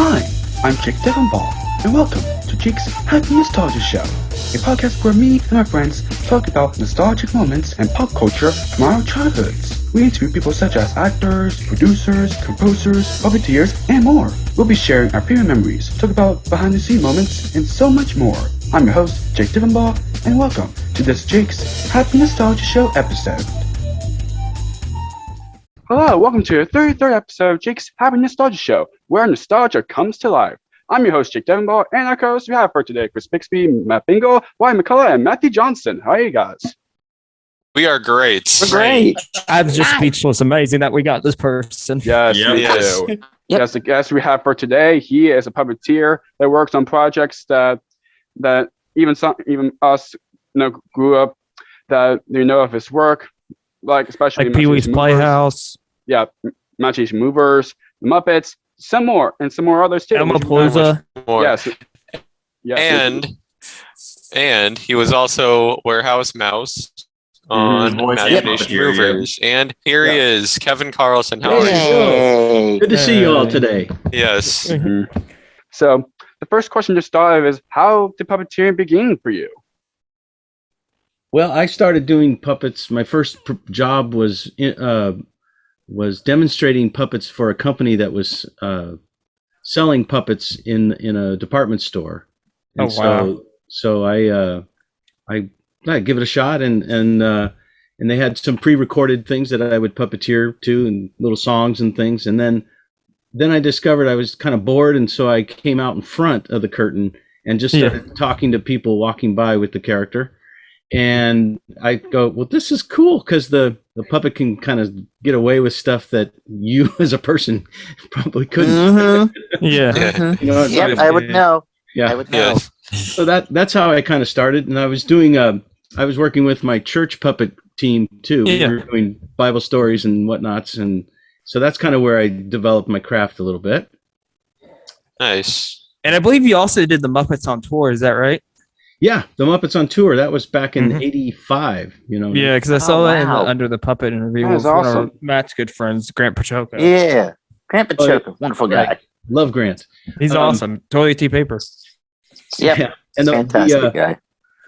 Hi, I'm Jake Deffinbaugh, and welcome to Jake's Happy Nostalgia Show, a podcast where me and my friends talk about nostalgic moments and pop culture from our childhoods. We interview people such as actors, producers, composers, puppeteers, and more. We'll be sharing our favorite memories, talk about behind-the-scenes moments, and so much more. I'm your host, Jake Deffinbaugh, and welcome to this Jake's Happy Nostalgia Show episode. Hello, welcome to the 33rd episode of Jake's Happy Nostalgia Show, where nostalgia comes to life. I'm your host, Jake Deffinbaugh, and our co-hosts we have for today, Chris Bixby, Matt Bingel, Wyatt McCullough, and Matthew Johnson. How are you guys? We are great. We're great. I'm just speechless. Amazing that we got this person. Yes, Yep. me Yes. too. Yep. Yes, the guest we have for today, he is a puppeteer that works on projects that even us grew up that they know of his work, like especially Like Pee-wee's Playhouse. Yeah, Imagination Movers, the Muppets, some more others too. Elmopalooza. Yes. And he was also Warehouse Mouse on Imagination Movers. And here he is, Kevin Carlson. How are you? Hey. Good to see you all today. Yes. Mm-hmm. So the first question to start with is, how did puppeteering begin for you? Well, I started doing puppets. My first job was demonstrating puppets for a company that was selling puppets in a department store. And So I give it a shot, and they had some pre-recorded things that I would puppeteer to, and little songs and things. And then I discovered I was kind of bored, and so I came out in front of the curtain and just started talking to people walking by with the character. And I go, well, this is cool, because the puppet can kind of get away with stuff that you as a person probably couldn't. Mm-hmm. Yeah. You know, Yep, I would know. Yeah. I would know. Yes. So that's how I kind of started, and I was working with my church puppet team too. Yeah. We were doing Bible stories and whatnots, and so that's kind of where I developed my craft a little bit. Nice. And I believe you also did the Muppets on tour. Is that right? Yeah, the Muppets on tour. That was back in '85. You know. Yeah, because I saw that in the wow. Under the Puppet interview That with was awesome. one of Matt's good friends, Grant Pachoka. Yeah. Grandpa Oh, yeah. Choker, wonderful guy. Right. Love Grant. He's awesome. Totally T-paper. Yep. Yeah. And Fantastic guy.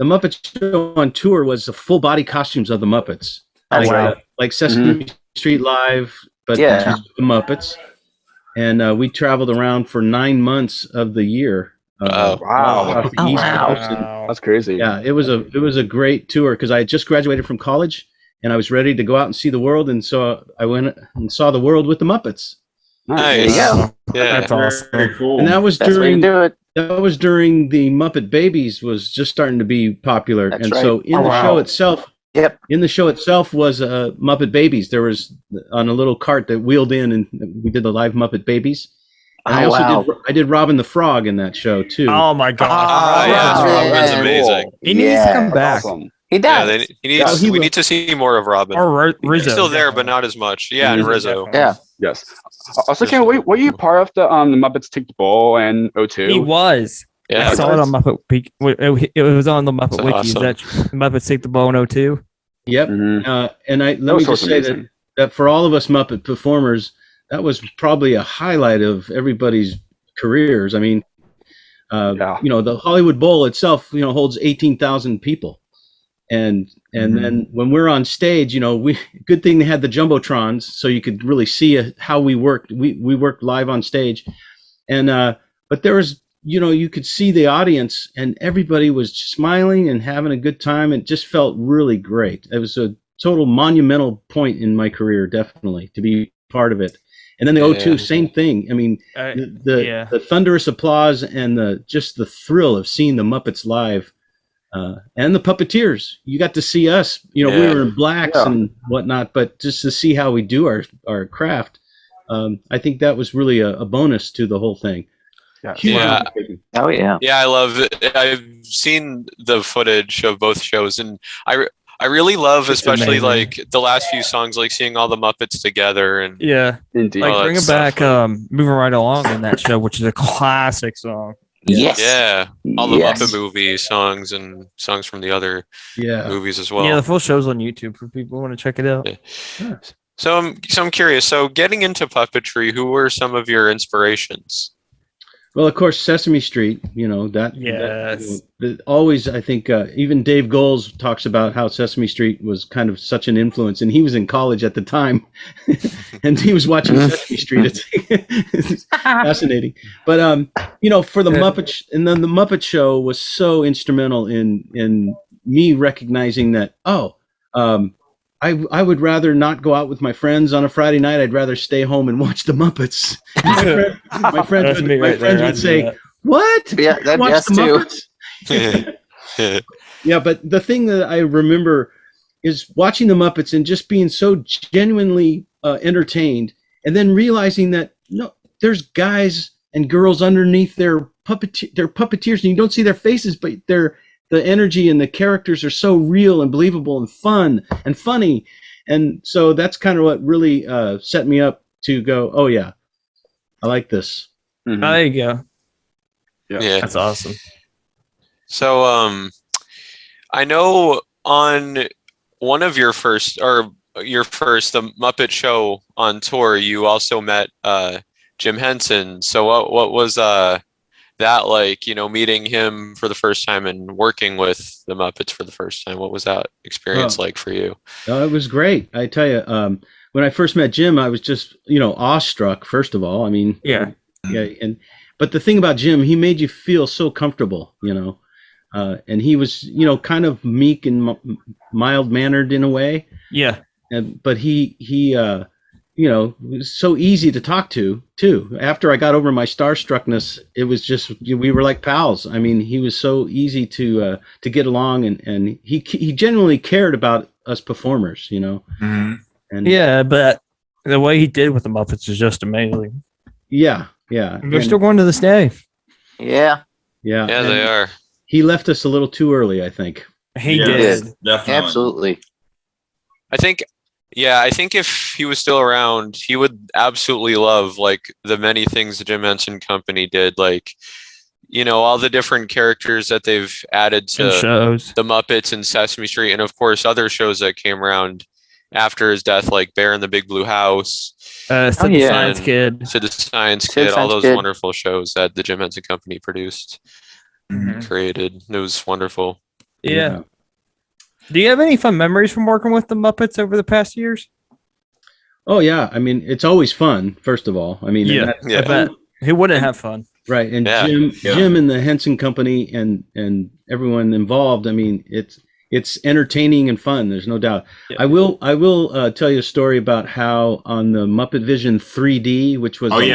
the Muppet Show on tour was the full body costumes of the Muppets. Oh, wow. Like Sesame Street Live, but Yeah. just the Muppets. And we traveled around for 9 months of the year. Wow. across the Oh, East wow. Coast. And, That's crazy. yeah, it was a great tour, because I had just graduated from college and I was ready to go out and see the world, and so I went and saw the world with the Muppets. Nice. There you go. Yeah. That's awesome. Very cool. And that was That's way to do it. during the Muppet Babies was just starting to be popular. That's and right. so in Oh, the wow. show itself, Yep. was Muppet Babies. There was on a little cart that wheeled in, and we did the live Muppet Babies. And I Oh, also wow. I did Robin the Frog in that show too. Oh my God. Oh, yes. wow. Robin's Yeah. amazing. He needs to come back. Awesome. He Yeah, does. we need to see more of Robin. Or He's Rizzo. still there, but not as much. Yeah, and Rizzo. Yeah. Yes. Also, were you part of the Muppets Take the Ball and O2? He was. Yeah. I saw it on Muppet Peak. It was on the Muppet That's Wiki. awesome. Is that Muppets Take the Ball in 02? Yep. Mhm. And let me just say that for all of us Muppet performers, that was probably a highlight of everybody's careers. I mean, you know, the Hollywood Bowl itself, you know, holds 18,000 people. And then when we're on stage, you know, good thing they had the jumbotrons, so you could really see how we worked. We worked live on stage, and but there was, you know, you could see the audience, and everybody was smiling and having a good time. It just felt really great. It was a total monumental point in my career, definitely, to be part of it. And then the O2, same thing. I mean, the thunderous applause and just the thrill of seeing the Muppets live. And the puppeteers, you got to see us, you know, we were in blacks and whatnot, but just to see how we do our craft, I think that was really a bonus to the whole thing. Yeah. Oh, yeah. Yeah, I love it. I've seen the footage of both shows, and I really love, especially like the last few songs, like seeing all the Muppets together. And Indeed. Like bring it back, Moving Right Along in that show, which is a classic song. Yes. Yeah, all the Yes. Muppet movie songs and songs from the other movies as well. Yeah, the full show's on YouTube for people who want to check it out. Yeah. So I'm curious. So getting into puppetry, who were some of your inspirations? Well, of course, Sesame Street, Yes. Always, I think, even Dave Goelz talks about how Sesame Street was kind of such an influence, and he was in college at the time, and he was watching Sesame Street. It's fascinating. But, for the Muppet, and then the Muppet Show was so instrumental in me recognizing that, I would rather not go out with my friends on a Friday night. I'd rather stay home and watch the Muppets. My friends would say, "What? Yeah, that watch the too. Muppets?" Yeah, but the thing that I remember is watching the Muppets and just being so genuinely entertained, and then realizing that there's guys and girls underneath their puppeteers, and you don't see their faces, but the energy and the characters are so real and believable and fun and funny. And so that's kind of what really set me up to go, oh, yeah, I like this. Mm-hmm. There you go. Yeah. That's awesome. So I know on one of your first, the Muppet Show on tour, you also met Jim Henson. So what was that like, meeting him for the first time and working with the Muppets for the first time? What was that experience like for you? It was great. I tell you, when I first met Jim, I was just, awestruck, first of all. I mean, yeah. But the thing about Jim, he made you feel so comfortable, and he was, kind of meek and mild mannered in a way. Yeah. But he was so easy to talk to too. After I got over my starstruckness, it was just, we were like pals. I mean, he was so easy to get along, and he genuinely cared about us performers, Mm-hmm. And yeah, but the way he did with the Muppets is just amazing. Yeah. They're still going to this day. Yeah. Yeah, they are. He left us a little too early, I think. He did. Definitely. Absolutely. I think if he was still around, he would absolutely love like the many things the Jim Henson Company did, like all the different characters that they've added to shows, the Muppets and Sesame Street, and of course other shows that came around after his death, like Bear in the Big Blue House, Sid the Science Kid, all those wonderful shows that the Jim Henson Company produced, created. It was wonderful. Yeah. Do you have any fun memories from working with the Muppets over the past years? Oh yeah, I mean, it's always fun. First of all, I mean, I bet. Who wouldn't have fun? Right, and Jim and the Henson Company and everyone involved. I mean, it's entertaining and fun. There's no doubt. Yeah. I will tell you a story about how on the Muppet Vision 3D, which was which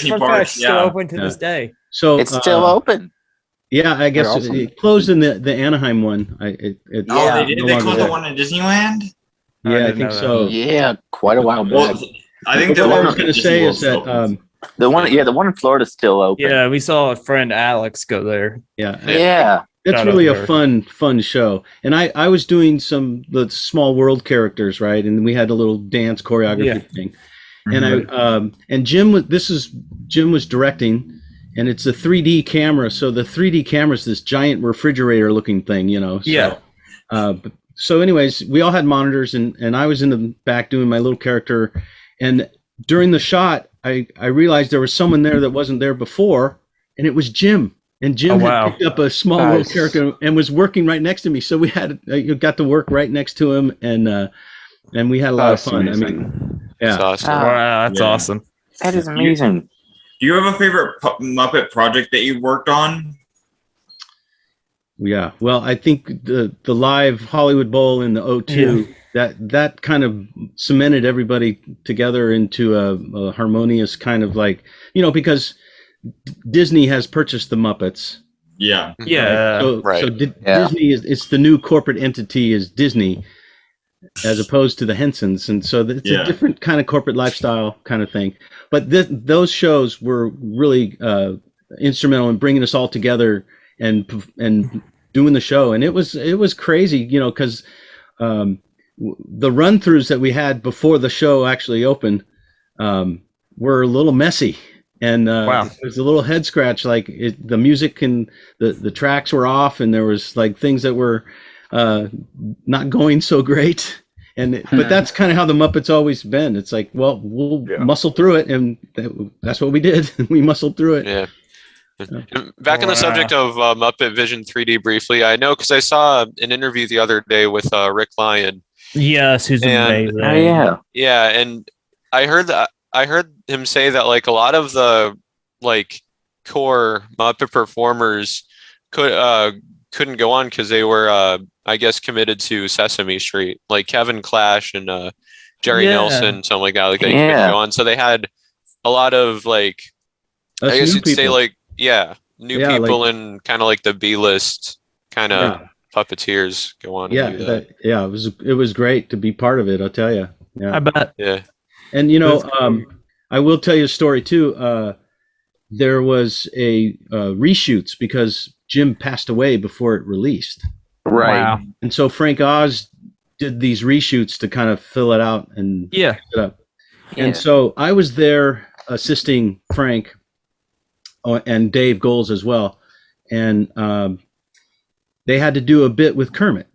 fun fact still open to this day. So it's still open. Yeah, I guess it closed in the Anaheim one. They did. They closed the one in Disneyland. Yeah, I think so. Yeah, quite a while back. Well, I think what I was going to say is that the one in Florida is still open. Yeah, we saw a friend Alex go there. Yeah. That's really a fun show. And I was doing the small world characters, right? And we had a little dance choreography thing. And and Jim was directing, and it's a 3D camera. So the 3D camera is this giant refrigerator looking thing, So, so anyways, we all had monitors, and I was in the back doing my little character. And during the shot, I realized there was someone there that wasn't there before, and it was Jim. And Jim had picked up a small little character and was working right next to me. So we had got to work right next to him, and we had a lot of fun. Amazing. I mean, yeah, that's awesome. Wow, that's awesome. That is amazing. Do you have a favorite Muppet project that you worked on? Yeah, well, I think the live Hollywood Bowl in the O2 that kind of cemented everybody together into a harmonious kind of like because Disney has purchased the Muppets. Yeah. Yeah. So Disney it's the new corporate entity is Disney, as opposed to the Hensons, and so it's a different kind of corporate lifestyle kind of thing. But those shows were really instrumental in bringing us all together and doing the show, and it was crazy, because the run-throughs that we had before the show actually opened were a little messy. And there's a little head scratch, like the music and the tracks were off, and there was like things that were not going so great. But that's kind of how the Muppets always been. It's like, well, we'll muscle through it, and that's what we did. We muscled through it. Yeah. And back on the subject of Muppet Vision 3D briefly, I know because I saw an interview the other day with Rick Lyon. Yes, who's amazing. Oh, yeah. Yeah, and I heard him say that like a lot of the like core Muppet performers couldn't go on because they were I guess committed to Sesame Street, like Kevin Clash and Jerry Nelson, something like that. Like they couldn't go on, so they had a lot of like I guess you'd say like new people and kind of like the B-list kind of puppeteers go on. Yeah, and do that. It was great to be part of it. I'll tell you. Yeah, I bet. Yeah, and I will tell you a story too. There was a reshoots because Jim passed away before it released. Right. Wow. And so Frank Oz did these reshoots to kind of fill it out and fix it up. And so I was there assisting Frank and Dave Goles as well. And they had to do a bit with Kermit.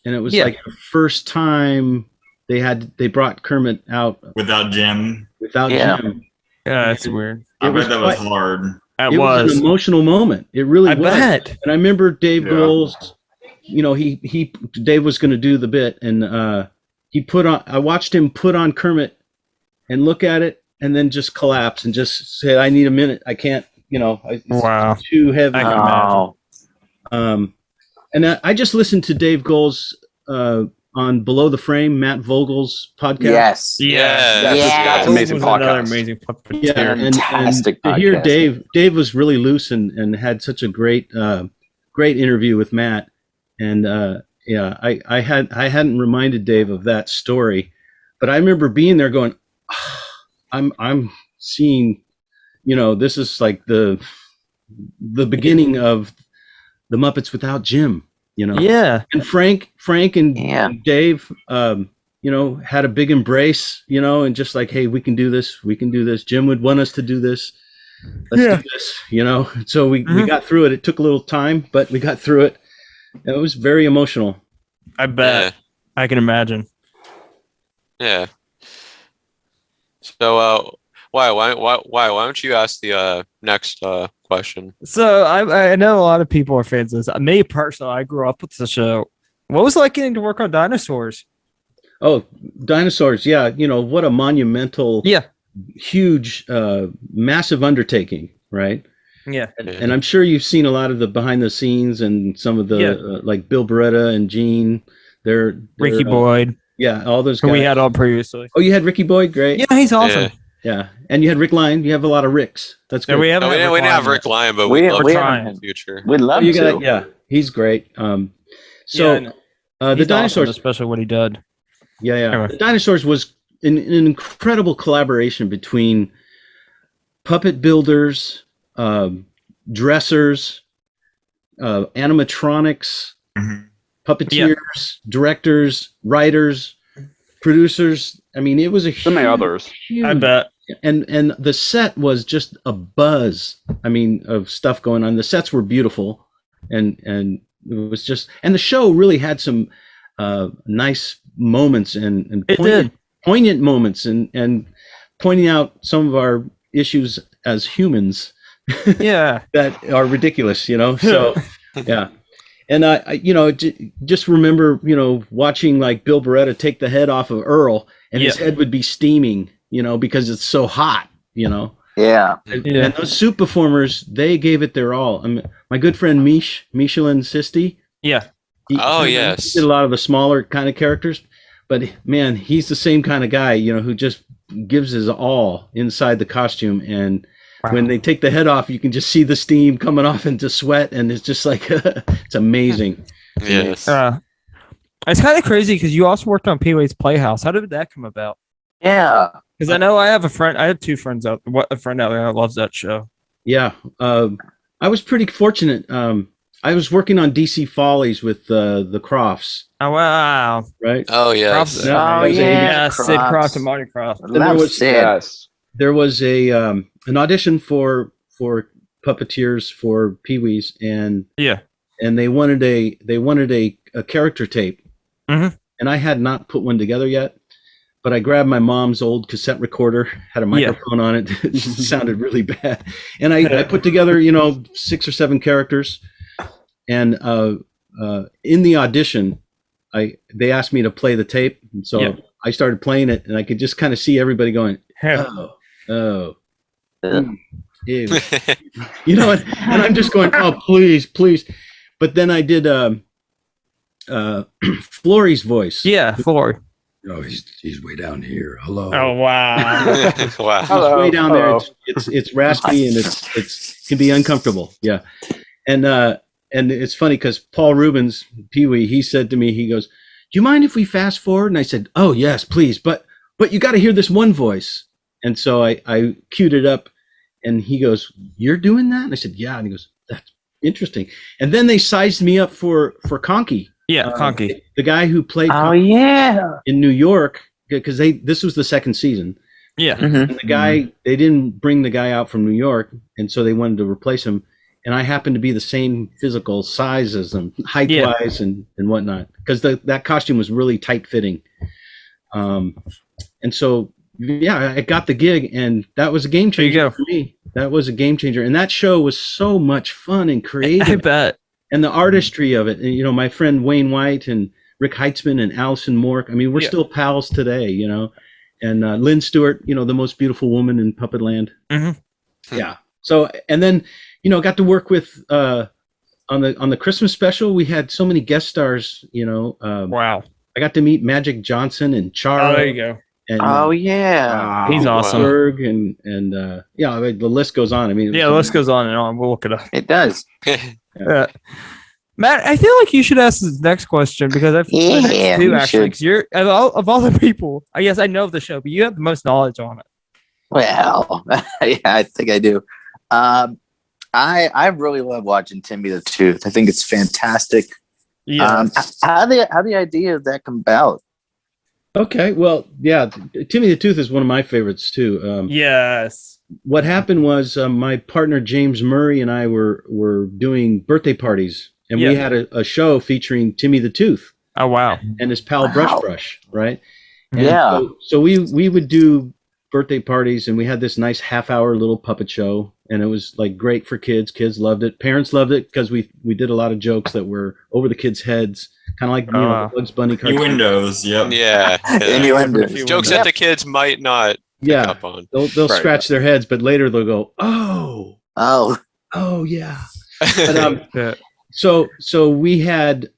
And it was like the first time they brought Kermit out without Jim. Jim. Yeah, that's weird. I bet that was hard. It was an emotional moment. It really was. Bet. And I remember Dave Goles, Dave was going to do the bit, and I watched him put on Kermit and look at it and then just collapse and just say, I need a minute. I can't, it's too heavy. I can imagine. And I just listened to Dave Goles on Below the Frame, Matt Vogel's podcast. That's an amazing podcast. Another amazing puppeteer. Yeah, Fantastic and to hear podcast. Dave was really loose and had such a great interview with Matt. And I hadn't reminded Dave of that story, but I remember being there going, I'm seeing, this is like the beginning of the Muppets without Jim. And Frank and Dave, had a big embrace, and just like, hey, we can do this. Jim would want us to do this. Let's do this, So we got through it. It took a little time, but we got through it. It was very emotional. I bet. I can imagine. Yeah. So, why don't you ask the next question? So I know a lot of people are fans of this. Me personally, I grew up with the show. What was it like getting to work on Dinosaurs? Oh, Dinosaurs! Yeah, what a monumental, huge, massive undertaking, right? Yeah, and I'm sure you've seen a lot of the behind the scenes and some of the like Bill Beretta and Gene. They're Ricky Boyd. Yeah, all those who guys. we had on previously. Oh, you had Ricky Boyd, great. Yeah, he's awesome. Yeah, and you had Rick Lyon. You have a lot of Ricks. That's good. We didn't have Rick Lyon, but we're trying in the future. We'd love to. Yeah, he's great. The Dinosaurs, especially what he did. Yeah. Anyway. The Dinosaurs was an incredible collaboration between puppet builders, dressers, animatronics, puppeteers, directors, writers, producers. I mean, it was so many others. I bet. And the set was just a buzz. I mean, of stuff going on. The sets were beautiful, and it was just, and the show really had some nice moments and poignant moments and pointing out some of our issues as humans. That are ridiculous, So, yeah. And I just remember, watching like Bill Beretta take the head off of Earl, and his head would be steaming, because it's so hot, Yeah. And those soup performers, they gave it their all. I mean, my good friend Michelin Sisti. Yeah. He did a lot of the smaller kind of characters, but man, he's the same kind of guy, who just gives his all inside the costume. And when they take the head off, you can just see the steam coming off into sweat, and it's just like it's amazing. Yes. It's kind of crazy because you also worked on Pee-wee's Playhouse. How did that come about? Yeah. Because I know I have I have two friends a friend out there that loves that show. Yeah. I was pretty fortunate. I was working on DC Follies with the Crofts. Oh, wow. Right? Oh, yes. Sid Croft and Marty Croft. There was an audition for puppeteers for Pee-wee's, and they wanted a character tape. Mm-hmm. and I had not put one together yet. But I grabbed my mom's old cassette recorder, had a microphone on it. It sounded really bad. And I put together, 6 or 7 characters. And in the audition, they asked me to play the tape. And so I started playing it, and I could just kind of see everybody going, ew. And I'm just going, oh, please. But then I did Flory's voice. Yeah, Flory. Oh, he's way down here. Hello. Oh wow! Wow. He's way down there. It's raspy and it's can be uncomfortable. Yeah, and it's funny because Paul Rubens, Pee Wee, he said to me, he goes, "Do you mind if we fast forward?" And I said, "Oh yes, please." But you got to hear this one voice. And so I queued it up, and he goes, "You're doing that?" And I said, "Yeah." And he goes, "That's interesting." And then they sized me up for Conky. Yeah, Conky, the guy who played in New York, because this was the second season. Yeah, and the guy, they didn't bring the guy out from New York, and so they wanted to replace him. And I happened to be the same physical size as them, height wise and whatnot, because that costume was really tight fitting. And so I got the gig, and that was a game changer for me. That was a game changer, and that show was so much fun and creative. I bet. And the artistry of it, and, my friend Wayne White and Rick Heitzman and Allison Mork. I mean, we're still pals today, And Lynn Stewart, the most beautiful woman in Puppet Land. Mm-hmm. Yeah. So, and then, got to work with on the Christmas special. We had so many guest stars. Wow. I got to meet Magic Johnson and Charo. Oh, there you go. And, he's awesome. And the list goes on. I mean, the list goes on and on. We'll look it up. It does. Matt, I feel like you should ask this next question because I've too actually. Because you're of all the people, I guess I know of the show, but you have the most knowledge on it. Well, yeah, I think I do. I really love watching Timmy the Tooth. I think it's fantastic. Yeah. How the idea of that come about? Okay, well, yeah, Timmy the Tooth is one of my favorites too. Yes. What happened was my partner James Murray and I were doing birthday parties, and we had a show featuring Timmy the Tooth. Oh wow! And his pal Brush, right? And yeah. So we would do birthday parties, and we had this nice half-hour little puppet show, and it was like great for kids. Kids loved it. Parents loved it because we did a lot of jokes that were over the kids' heads, kind of like the Bugs Bunny cartoon. Innuendos, yep. Yeah. Innuendos. Jokes that the kids might not pick up on. They'll scratch their heads, but later they'll go, oh yeah. But, so we had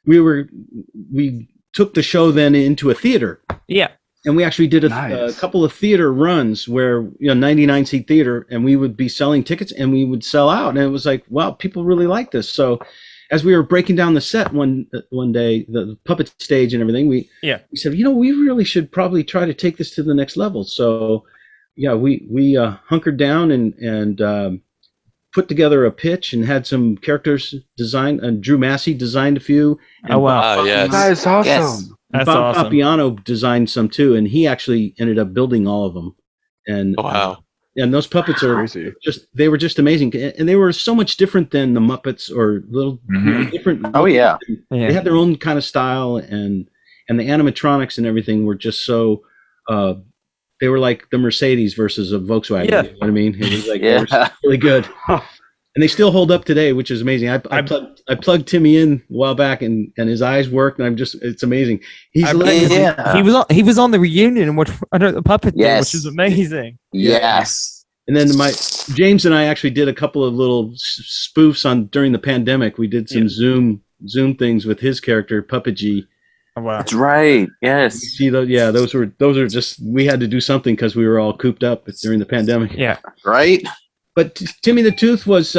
we took the show then into a theater. Yeah. And we actually did a couple of theater runs where 99-seat theater, and we would be selling tickets, and we would sell out, and it was like, wow, people really like this. So as we were breaking down the set one day, the puppet stage and everything, we said, we really should probably try to take this to the next level. So we hunkered down and put together a pitch and had some characters designed, and Drew Massey designed a few. Oh wow! Yes. That is awesome. Yes. That's Bob awesome. Papiano designed some too, and he actually ended up building all of them. And and those puppets are they were just amazing, and they were so much different than the Muppets or little different. Oh yeah. They had their own kind of style, and the animatronics and everything were just so. They were like the Mercedes versus a Volkswagen. Yeah. You know what I mean? It was like they were really good. And they still hold up today, which is amazing. I plugged Timmy in a while back, and his eyes worked, and it's amazing. He was on the reunion under the Puppeteer, which is amazing. Yes. And then James and I actually did a couple of little spoofs during the pandemic. We did some Zoom things with his character Puppet G. Oh, wow. That's right. Yes. See those? Yeah, those are just, we had to do something because we were all cooped up during the pandemic. Yeah. Right. But Timmy the Tooth was,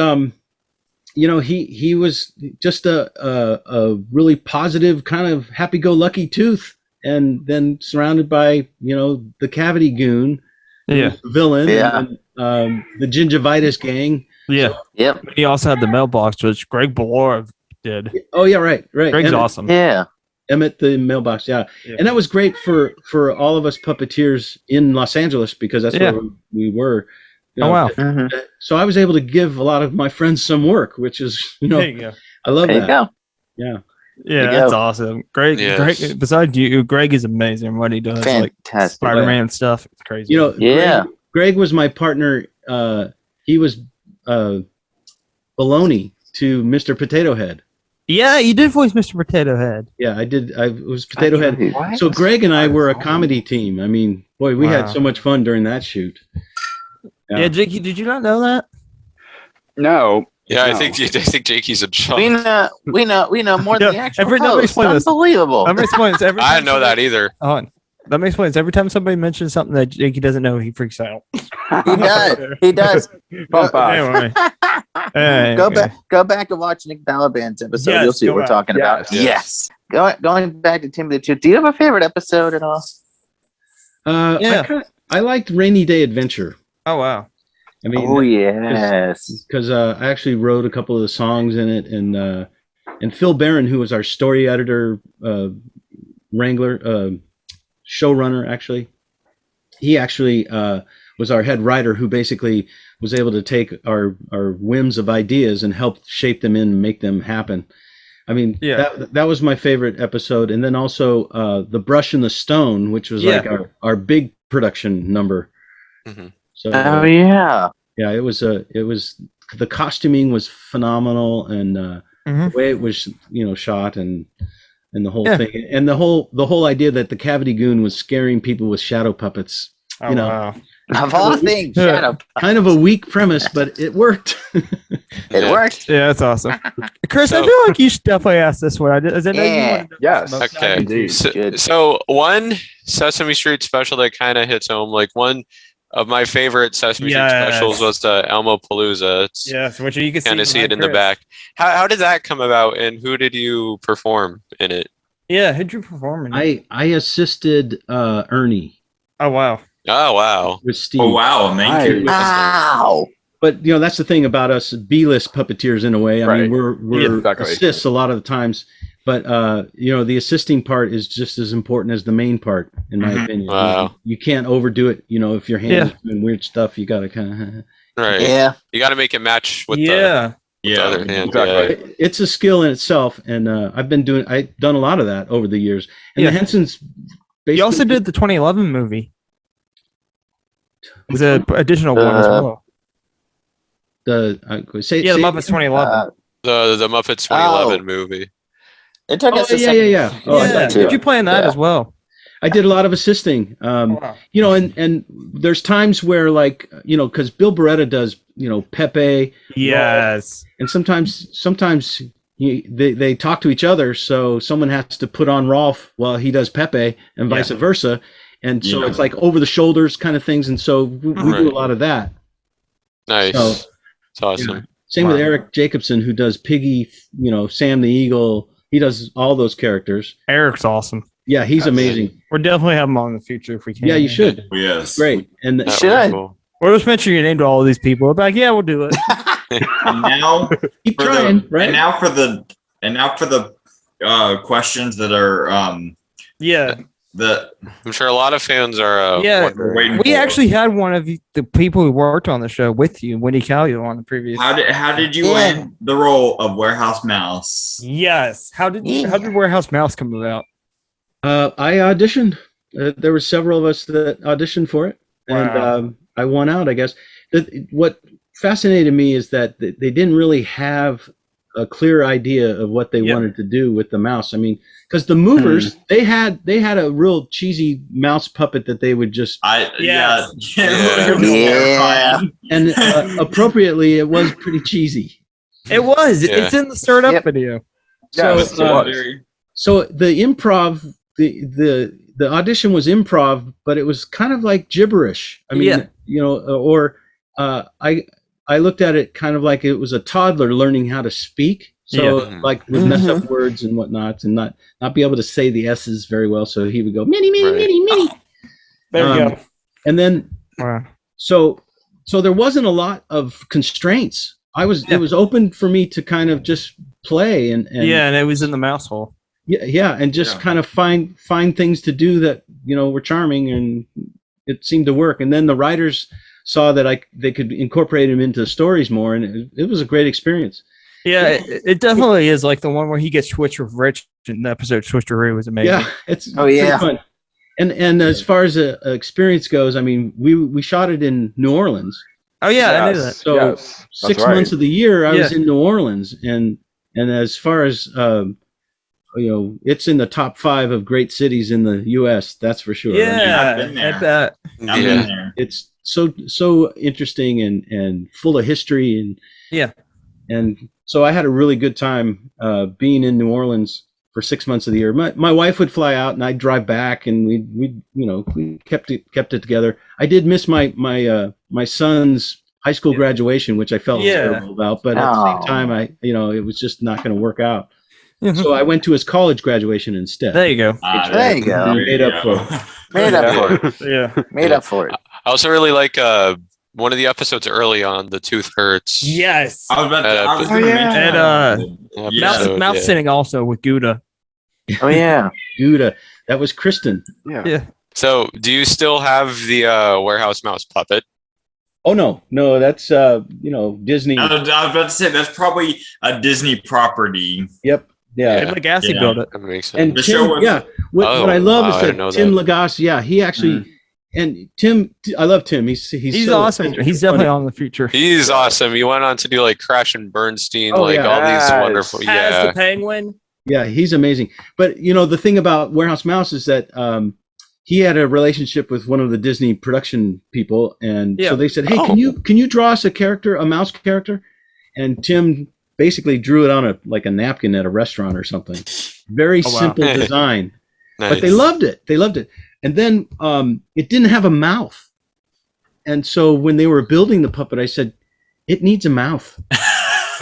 he was just a really positive, kind of happy-go-lucky tooth, and then surrounded by the Cavity Goon, the villain, and the Gingivitis Gang. Yeah. Yep. He also had the mailbox, which Greg Belor did. Oh yeah, right. Greg's awesome. Yeah. Emmett the mailbox, yeah, and that was great for all of us puppeteers in Los Angeles because that's where we were. Oh wow! So I was able to give a lot of my friends some work, which is there you go. I love there that. You go. Yeah, Yeah, that's awesome. Greg, besides you, Greg is amazing. What he does, fantastic, like Spider-Man stuff, it's crazy. You know, Greg was my partner. He was Baloney to Mr. Potato Head. Yeah, you did voice Mr. Potato Head. Yeah, I did. I was Potato Head. What? So Greg and I were a comedy team. I mean, boy, we had so much fun during that shoot. Yeah, Jakey, did you not know that? No. Yeah, I think Jakey's a shock. We know more than the actual host. This. Unbelievable. Let me explain this. I didn't know that either. Hold on. Let me explain this. Every time somebody mentions something that Jakey doesn't know, he freaks out. He does. Anyway. Go back and watch Nick Balaban's episode. You'll see what we're talking about. Yes. Going back to Timmy the Tooth. Do you have a favorite episode at all? I liked Rainy Day Adventure. Oh wow. I mean, yes. Because I actually wrote a couple of the songs in it, and Phil Barron, who was our story editor, wrangler, showrunner, actually, he actually was our head writer, who basically was able to take our whims of ideas and help shape them in and make them happen. I mean, that was my favorite episode, and then also The Brush and the Stone, which was like our big production number. Mm-hmm. So, yeah, it was the costuming was phenomenal, and the way it was shot and the whole thing, and the whole idea that the Cavity Goon was scaring people with shadow puppets. Wow. Of all things, shadow. Kind of a weak premise, but it worked. It worked. Yeah, that's awesome. Chris, I feel like you should definitely ask this one. Yes. Okay. So one Sesame Street special that kind of hits home, like one of my favorite Sesame Street specials was the Elmopalooza. Which you can kind of see it in the back. How did that come about, and who did you perform in it? Yeah, who'd you perform in it? I assisted Ernie. Oh wow. Oh wow. With Steve. Oh wow, man. Wow. But that's the thing about us B-list puppeteers in a way. I mean, we're assists a lot of the times, but the assisting part is just as important as the main part, in my opinion. Wow. You can't overdo it. If your hand is doing weird stuff, you got to kind of right. Yeah. You got to make it match with the other hand. Exactly. Yeah. It's a skill in itself, and I've done a lot of that over the years. And the Hensons. You also did the 2011 movie. It was an additional one as well. The Muppets 2011. The Muppets 2011 movie. It took us a second. Did you play in that as well? I did a lot of assisting. And there's times where because Bill Beretta does Pepe. Yes. And sometimes they talk to each other, so someone has to put on Rolf while he does Pepe, and vice versa. And so it's like over the shoulders kind of things, and so we do a lot of that. Nice. So, it's awesome. Same with Eric Jacobson, who does Piggy, Sam the Eagle. He does all those characters. Eric's awesome. Yeah, he's amazing. We'll definitely have him on in the future if we can. Yeah, you should. Yes. Great. And you should. Cool. We'll just mention your name to all of these people. We'll be like, yeah, we'll do it. And now keep trying, right? And now for the questions that are I'm sure a lot of fans are waiting we for. Actually had one of the people who worked on the show with you, Wendy Calio, on the previous. How did you land the role of Warehouse Mouse? Yes. How did Warehouse Mouse come about? I auditioned. There were several of us that auditioned for it, and I won out, I guess. What fascinated me is that they didn't really have a clear idea of what they wanted to do with the mouse. I mean, because the movers, they had a real cheesy mouse puppet that they would just and appropriately, it was pretty cheesy. It was. It's in the Start Up video. So the improv, the audition was improv, but it was kind of like gibberish. I mean, I looked at it kind of like it was a toddler learning how to speak. So like would mess up words and whatnot, and not be able to say the S's very well. So he would go mini. There we go. And then so there wasn't a lot of constraints. It was open for me to kind of just play and it was in the mouse hole. And just kind of find things to do that were charming, and it seemed to work. And then the writers saw that they could incorporate him into the stories more, and it was a great experience. Yeah, it definitely is like the one where he gets switched with Rich in the episode Switcheroo was amazing. Yeah, it's fun. And as far as experience goes, I mean, we shot it in New Orleans. Oh yeah, I knew that. So 6 months of the year I was in New Orleans, and as far as it's in the top 5 of great cities in the U.S. That's for sure. Yeah, I bet. It's so interesting and full of history and so I had a really good time being in New Orleans for 6 months of the year. My wife would fly out and I'd drive back, and we kept it together. I did miss my son's high school graduation, which I felt terrible about, but at the same time, it was just not going to work out. So I went to his college graduation instead. There you go. There you go. Made up for it. Made up for it. Yeah. Made up for it. I also really like one of the episodes early on, The Tooth Hurts. Yes. I was going to mention And Mouth Sitting also with Gouda. Oh yeah. Gouda. That was Kristen. Yeah. So do you still have the warehouse mouse puppet? Oh no, that's Disney. I was about to say that's probably a Disney property. Yep. Yeah. Lagasse built it. That makes sense. And Tim, what I love is that Tim Lagasse. Yeah, he actually. And Tim, I love Tim. He's so awesome. He's definitely on the future. He's awesome. He went on to do like Crash and Bernstein, all these wonderful. As the Penguin. Yeah, he's amazing. But the thing about Warehouse Mouse is that he had a relationship with one of the Disney production people, and so they said, "Hey, can you draw us a mouse character?" And Tim basically drew it on a napkin at a restaurant or something. Very simple design, but they loved it. And then it didn't have a mouth. And so when they were building the puppet, I said, it needs a mouth.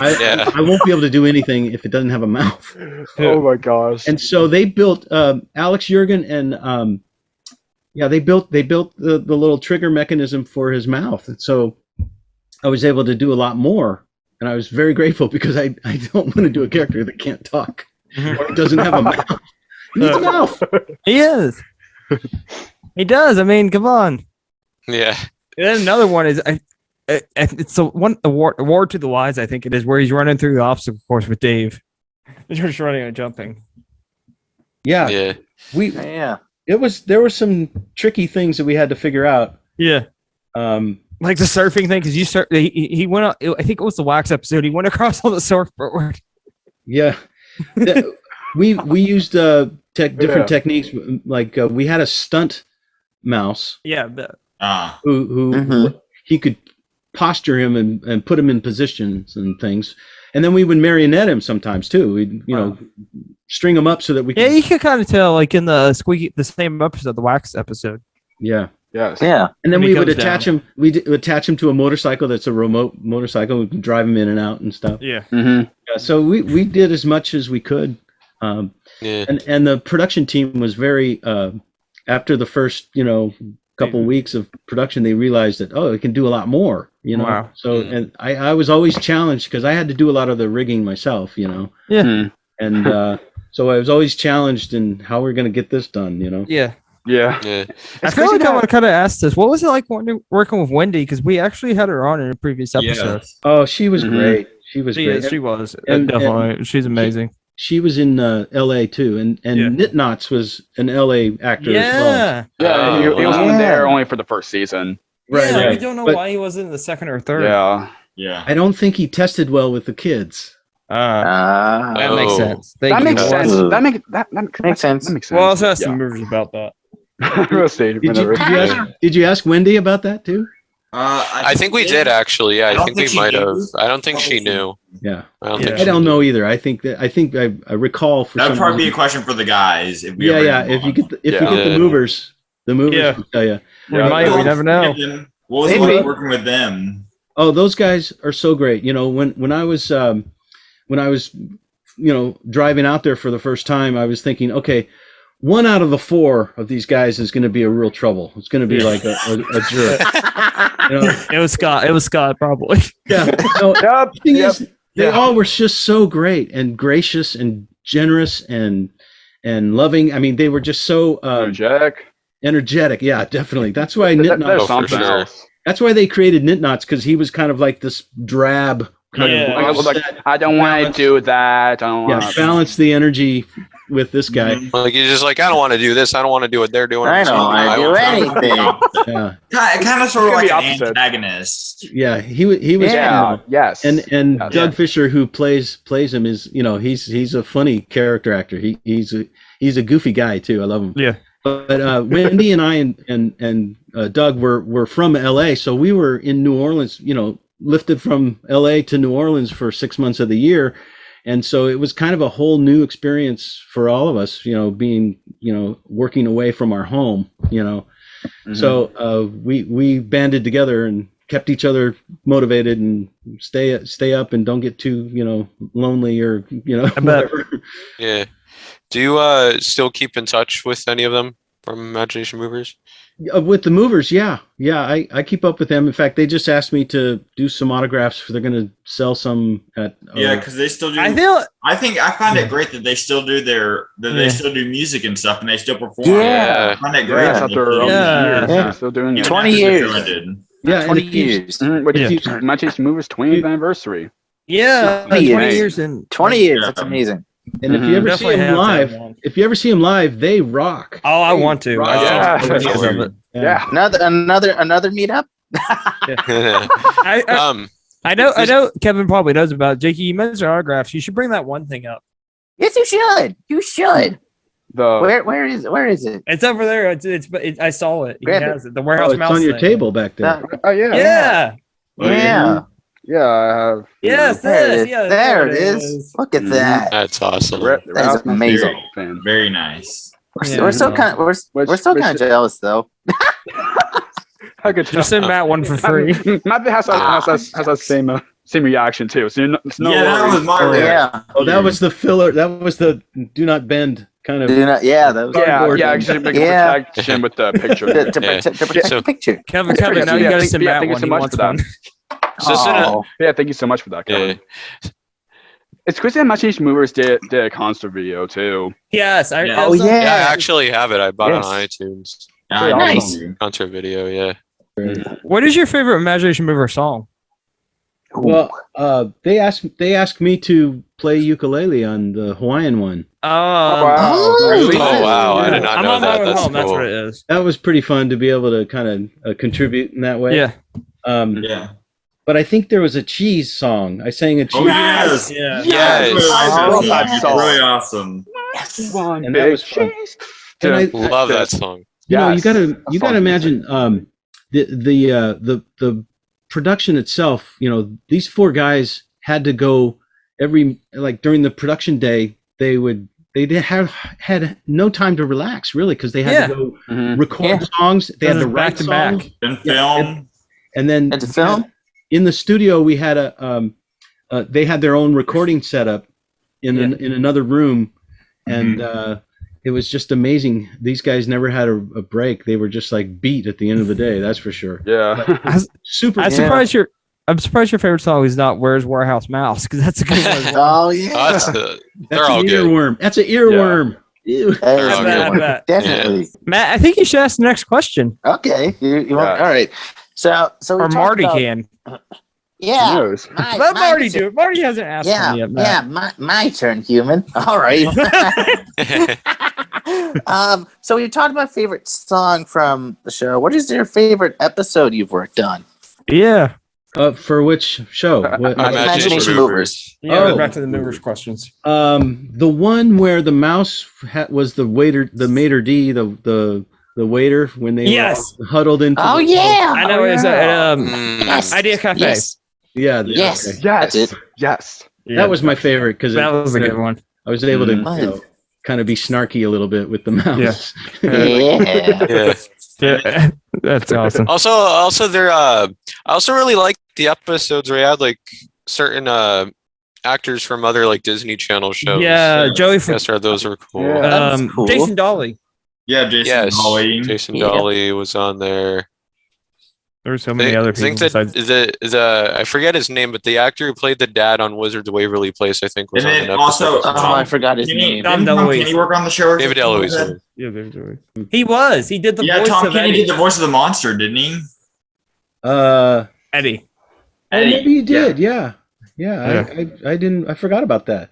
I won't be able to do anything if it doesn't have a mouth. Oh my gosh. And so they built Alex Jurgen and they built the little trigger mechanism for his mouth. And so I was able to do a lot more. And I was very grateful because I don't want to do a character that can't talk or doesn't have a mouth. He needs a mouth. He is. He does. I mean, come on. Yeah. And then another one is it's the one award to the wise. I think it is where he's running through the obstacle course with Dave. They're just running and jumping. Yeah. There were some tricky things that we had to figure out. Yeah. Like the surfing thing, because he went out. I think it was the Wax episode. He went across on the surfboard. Yeah. We used different techniques. Like we had a stunt mouse. Yeah. Who he could posture him and put him in positions and things, and then we would marionette him sometimes too. We'd string him up so that we. Yeah, you could kind of tell, like in the same episode, the Wax episode. Yeah. Yes. Yeah. And then we would attach him. We'd attach him to a motorcycle that's a remote motorcycle. We can drive him in and out and stuff. Yeah. Yeah, so we did as much as we could. And the production team was very after the first couple weeks of production, they realized that we can do a lot more. Wow. So and I was always challenged because I had to do a lot of the rigging myself. Yeah. And so I was always challenged in how we're going to get this done. Yeah. Yeah. I feel like I want to kind of ask this. What was it like working with Wendy? Because we actually had her on in a previous episode. Oh, she was great. She was great. She was. Definitely. She's amazing. She was in L.A. too, and Knit Knots was an L.A. actor as well. Yeah, he was only there only for the first season. Right. We don't know why he wasn't in the second or third. Yeah. I don't think he tested well with the kids. That makes sense. That makes sense. That makes sense. That makes sense. Well, I also have some movies about that. Did you ask Wendy about that too? I think we did actually. Yeah, I think we might have. I don't think she knew. Yeah, I don't know either. I think I recall. That would probably be a question for the guys. If you get the movers will tell you. We never know. What was it like working with them? Oh, those guys are so great. When I was driving out there for the first time, I was thinking, okay, 1 out of the 4 of these guys is going to be a real trouble. It's going to be like a jerk. It was Scott. It was Scott, probably. Yeah. The thing is, they all were just so great and gracious and generous and loving. I mean, they were just so energetic. Yeah, definitely. That's why Knit Knots. That's why they created Knit Knots, because he was kind of like this drab kind of like, I don't want to do that. I don't want. Balance the energy with this guy. Like he's just like, I don't want to do this. I don't want to do what they're doing. I don't want to do anything. Yeah, kind of sort of like an opposite. antagonist. yeah. He was. Yes. And Doug Fisher, who plays him, is he's a funny character actor. He's a goofy guy too. I love him. Yeah. But Wendy and I and Doug were from LA, so we were in New Orleans. Lifted from LA to New Orleans for 6 months of the year. And so it was kind of a whole new experience for all of us, being, working away from our home, Mm-hmm. So we banded together and kept each other motivated and stay up and don't get too, lonely or, whatever. Yeah. Do you still keep in touch with any of them from Imagination Movers? With the movers, yeah. I keep up with them. In fact, they just asked me to do some autographs. They're going to sell some at. Because they still do. I find it great that they still do they still do music and stuff, and they still perform. Yeah, I find it great. They're still doing it. 20 years. Yeah, 20 years. Imagination Movers 20th anniversary. Yeah, 20 years and 20 years. That's amazing. And if you ever see them live, they rock. Oh, I want to. Yeah. Another meetup. I know Kevin probably knows about it. Jakey. You mentioned autographs. You should bring that one thing up. Yes, you should. You should. Where is it? It's over there. I saw it. He has it. The warehouse mouse. It's on your table back there. Yeah. Yeah. Yeah, I have. Yes, there it is. Look at that. That's awesome. That's amazing. Very nice. We're still kind of jealous though. I could just send Matt one for free. Matt has that same reaction too. So that was my reaction. Yeah. Oh, that was the filler. That was the do not bend kind of. Actually make a protection with the picture. to protect the picture. Kevin, now you got to send Matt one. Thank you so much for that. Thank you so much for that, Kevin. Yeah. It's crazy that Imagination Movers did a concert video too. Yes, I actually have it. I bought it on iTunes. Nice concert video. Yeah. What is your favorite Imagination Mover song? Well, they asked me to play ukulele on the Hawaiian one. Oh wow! I did not know that. That's cool. That's what it is. That was pretty fun to be able to kind of contribute in that way. Yeah. But I think there was a cheese song. I sang a cheese. Oh yes, yes. I love that song. Really awesome. Yes. And that was fun. And I love that song. You gotta imagine the production itself. These four guys had to go during the production day. They had no time to relax really because they had to go record songs. They had to write songs and film, and then to film. In the studio, we had they had their own recording setup in another room, and it was just amazing. These guys never had a break. They were just beat at the end of the day. That's for sure. Yeah, I'm surprised your favorite song is not "Where's Warehouse Mouse" because that's a good one. Oh yeah, they're all good. Earworm. That's an earworm. Yeah. Definitely. Matt, I think you should ask the next question. Okay, you want, all right. So or Marty can. Yeah. Let Marty do it. Marty hasn't asked me yet. Matt. My turn, human. All right. So you talked about favorite song from the show. What is your favorite episode you've worked on? Yeah. For which show? Imagination Movers. Yeah, back to the Movers questions. The one where the mouse was the waiter, the maitre d', the waiter when they were huddled into. Oh yeah, I know. Is that Idea Cafe? Yes. Yeah. Yes. Okay. That's it. Yes. That was my favorite because that was a good one. I was able to kind of be snarky a little bit with the mouse. Yeah. That's awesome. Also, I also really liked the episodes where you had certain actors from other Disney Channel shows. Yeah, Joey from those were cool. Yeah, cool. Jason Dolly. Yeah, Dolly. Jason Dolly was on there. There were so many other people. I forget his name, but the actor who played the dad on Wizards of Waverly Place, I think, was on an episode. I forgot his name. Tom Kenny work on the show? David Eloise. Yeah, David Eloise. He was. He did the voice Tom of Kenny Eddie. did the voice of the monster, didn't he? Eddie. Maybe he did. Yeah. I forgot about that.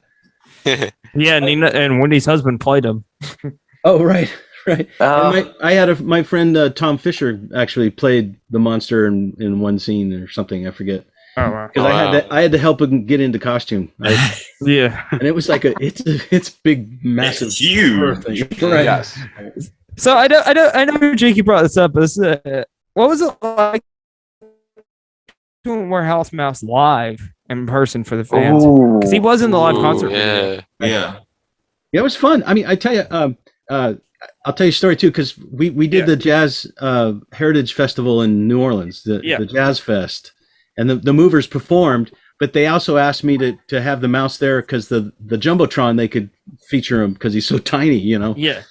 Yeah, Nina and Wendy's husband played him. Oh, right. And my friend Tom Fisher actually played the monster in one scene or something. I forget. Oh, wow. Because I had to help him get into costume. Yeah, and it was like it's big, massive, it's huge. Right. Yes. So I know Jakey brought this up, but this, what was it like doing Warehouse Mouse live in person for the fans? Because he was in the live concert. Yeah. It was fun. I mean, I tell you, I'll tell you a story too, because we did the Jazz Heritage Festival in New Orleans, the Jazz Fest, and the Movers performed, but they also asked me to have the mouse there because the Jumbotron, they could feature him because he's so tiny, you know. Yeah.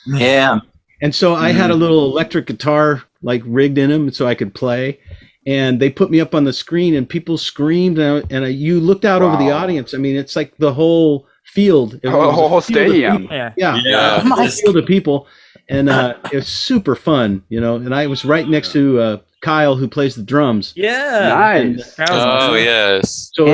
And so I had a little electric guitar like rigged in him so I could play, and they put me up on the screen and people screamed, and you looked out over the audience. I mean, it's like the whole field, whole stadium. A field of people, and it was super fun, you know. And I was right next to Kyle, who plays the drums. Nice. Yes. So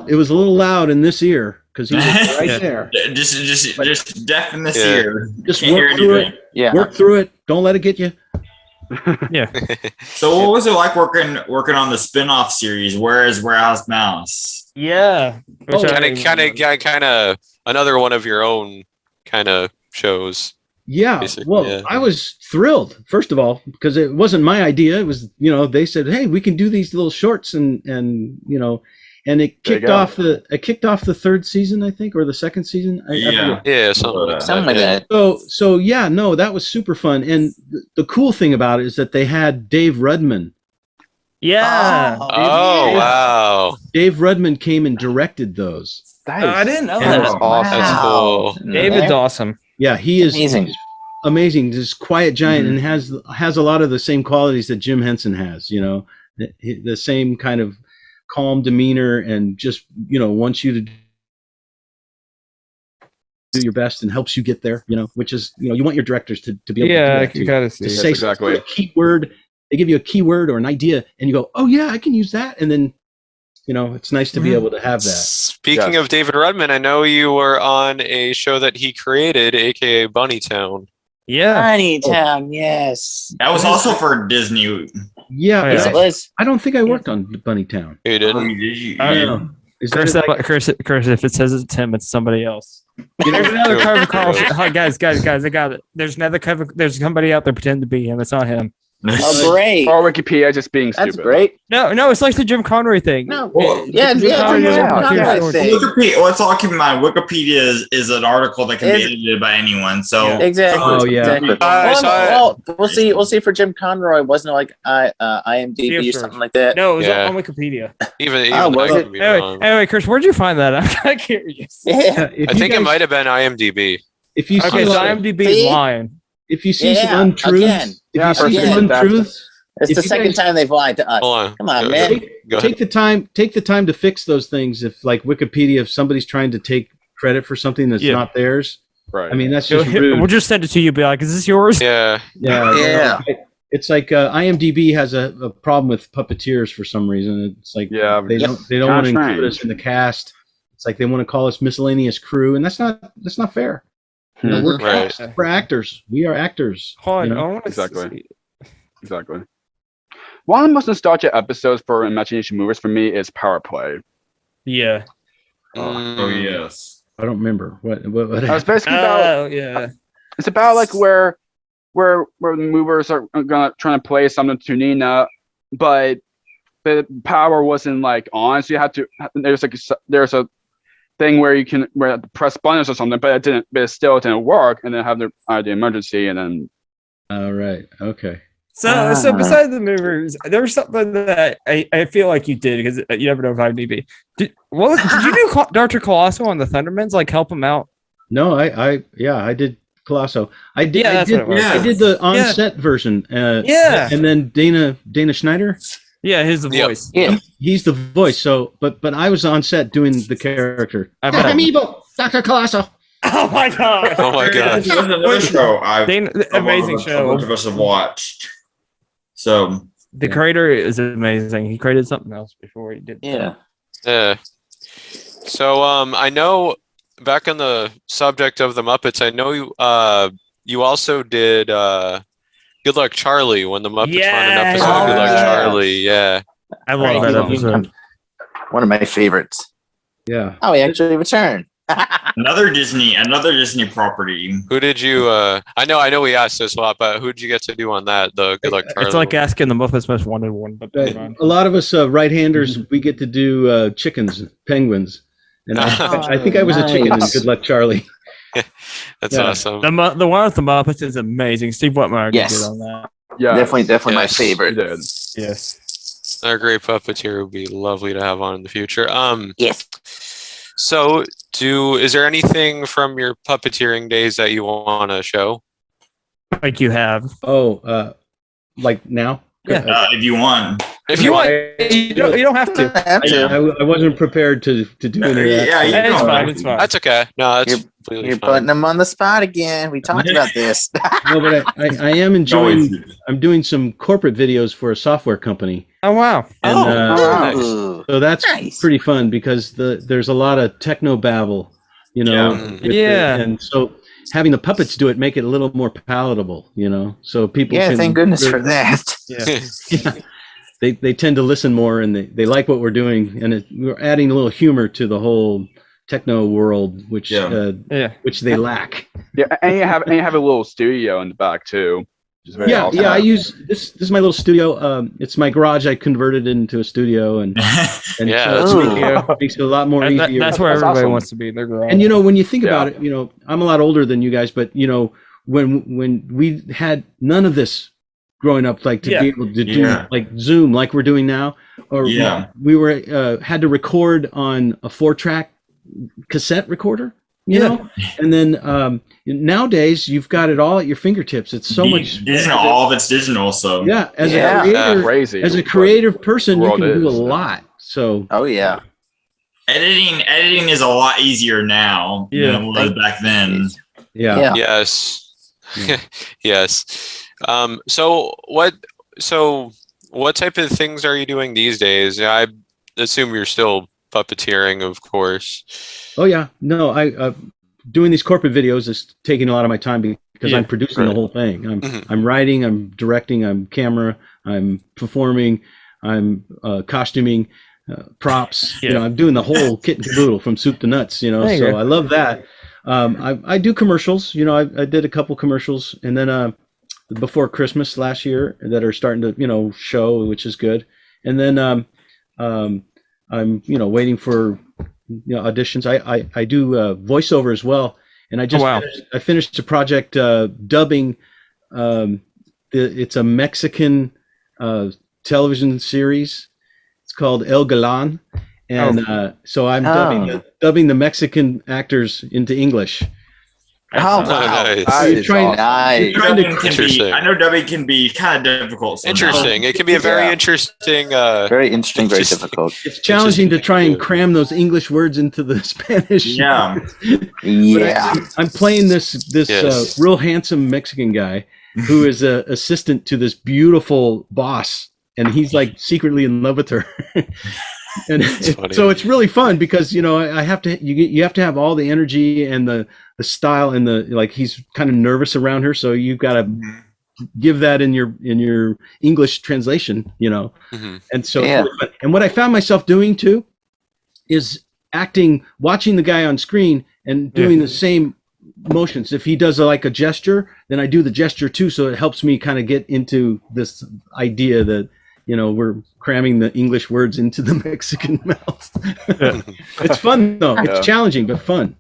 it was a little loud in this ear because he was right there. Just deaf in this ear. Just work through it. Yeah. Work through it. Don't let it get you. Yeah. So what was it like working on the spin-off series? Where is Warehouse Mouse? Yeah. Kind of another one of your own kind of shows. Yeah. Basically. Well, I was thrilled, first of all, because it wasn't my idea. It was, you know, they said, "Hey, we can do these little shorts," and you know, and it kicked off the third season, I think, or the second season. Something like that. So yeah, no, that was super fun. And the cool thing about it is that they had Dave Rudman. Yeah. Wow. Dave Rudman came and directed those. I didn't know that. That's awesome. That's cool. David's awesome. Yeah, he is amazing. This quiet giant, and has a lot of the same qualities that Jim Henson has. You know, the same kind of calm demeanor, and just, you know, wants you to do your best and helps you get there. You know, which is, you know, you want your directors to be able to do that you gotta see. To say exactly a keyword. They give you a keyword or an idea, and you go, "Oh yeah, I can use that," and then, you know, it's nice to be able to have that. Speaking of David Rudman, I know you were on a show that he created, aka Bunnytown. Yeah. Bunnytown, yes. That was also for Disney. Yeah, it was. I don't think I worked on Bunnytown. You didn't? I don't know. Chris, if it says it's him, it's somebody else. There's another Kevin Carlson. Guys, I got it. There's another Kevin. There's somebody out there pretending to be him. It's not him. Oh, great. Or Wikipedia just being stupid. That's great. No, it's like the Jim Conroy thing. No, well, Let's all keep in mind, Wikipedia is an article that can be edited by anyone. So exactly. Exactly. We'll see for Jim Conroy. Wasn't it like IMDb or something like that? No, it was on Wikipedia. Even anyway, Chris, where'd you find that? I'm kind of curious. Yeah, I think it might have been IMDb. If you so IMDb is lying. If you see some untruths, it's the second time they've lied to us. Come on, man. Take the time to fix those things. If, like Wikipedia, if somebody's trying to take credit for something that's not theirs, right? I mean, that's just rude. We'll just send it to you. Be like, is this yours? Yeah. It's like IMDb has a problem with puppeteers for some reason. It's like they don't want to include us in the cast. It's like they want to call us miscellaneous crew, and that's not fair. You know, we're actors. We are actors. Exactly. One of the most nostalgic episodes for Imagination Movers for me is Power Play. Yeah. Oh yes. I don't remember what. I was basically about. It's about like where the movers are trying to play something to Nina, but the power wasn't like on, so you had to. There's a thing where you can press buttons or something, but it still didn't work, and then have the emergency, and then. All right. Okay. So besides the movers, there was something that I feel like you did, because you never know if IMDb. Did you do Dr. Colosso on the Thundermans? Like help him out? No, I did Colosso. I did the on-set version. And then Dana Schneider. Yeah, he's the voice. Yeah, he's the voice. So, but I was on set doing the character. I'm evil, Dr. Colosso. Oh my god! Oh my god! There's another show amazing show. A bunch of us have watched. So the creator is amazing. He created something else before he did. Yeah. Yeah. So I know back on the subject of the Muppets, I know you also did Good Luck Charlie when the Muppets found an episode of Good Luck Charlie. Yeah. I love that episode. One of my favorites. Yeah. Oh, he actually returned. another Disney property. Who did you? I know we asked this a lot, but who did you get to do on that? The Good Luck Charlie. It's like asking the Muppets Most Wanted one, but a lot of us right-handers, we get to do chickens, penguins, and I think I was a chicken in Good Luck Charlie. That's awesome. The one with the Muppets is amazing. Steve Whitmire did on that. Yeah, definitely my favorite. Yes. Our great puppeteer would be lovely to have on in the future. Yes. So, is there anything from your puppeteering days that you want to show? Like you have? Oh, like now? Yeah. If you want. If you want, you don't have to. I wasn't prepared to do any of that. Yeah, it's fine. It's fine. That's okay. No, that's you're putting them on the spot again. We talked about this. No, but I am enjoying. I'm doing some corporate videos for a software company. Oh wow! And, so that's pretty fun because there's a lot of techno babble, and so having the puppets do it make it a little more palatable, so people. Yeah, thank goodness for that. Yeah. They tend to listen more and they like what we're doing, and we're adding a little humor to the whole techno world, which they lack. Yeah, and you have a little studio in the back too. Awesome. I use this is my little studio. It's my garage. I converted it into a studio, and so it makes it a lot more easier. That's where everybody wants to be. Their garage. And when you think about it, I'm a lot older than you guys, but when we had none of this growing up, like to be able to do like Zoom, like we're doing now, or we were had to record on a 4-track cassette recorder. And then nowadays you've got it all at your fingertips. It's so much digital. All of it's digital. So as a creative person, you can do a lot. So editing is a lot easier now than it was back then. Yes. Yes. So what type of things are you doing these days? I assume you're still puppeteering, of course. Oh yeah, no, I doing these corporate videos is taking a lot of my time because I'm producing the whole thing. I'm writing, I'm directing, I'm camera, I'm performing, I'm costuming, props. I'm doing the whole kit and caboodle from soup to nuts. So I love that. I do commercials. I did a couple commercials, and then before Christmas last year that are starting to show, which is good. And then I'm waiting for auditions. I do voiceover as well, and I just finished a project dubbing. It's a Mexican television series. It's called El Galán, and so I'm dubbing the Mexican actors into English. Oh, nice. I know dubbing can be kind of difficult. Interesting. It can be a very interesting. Very interesting, very difficult. It's challenging to try and cram those English words into the Spanish. Yeah. I'm playing this real handsome Mexican guy who is an assistant to this beautiful boss, and he's like secretly in love with her. And so it's really fun because I have to you have to have all the energy and the style and he's kind of nervous around her, so you've got to give that in your English translation, and so and what I found myself doing too is watching the guy on screen and doing the same motions. If he does a gesture, then I do the gesture too, so it helps me kind of get into this idea that we're cramming the English words into the Mexican mouth. It's fun though. It's challenging but fun.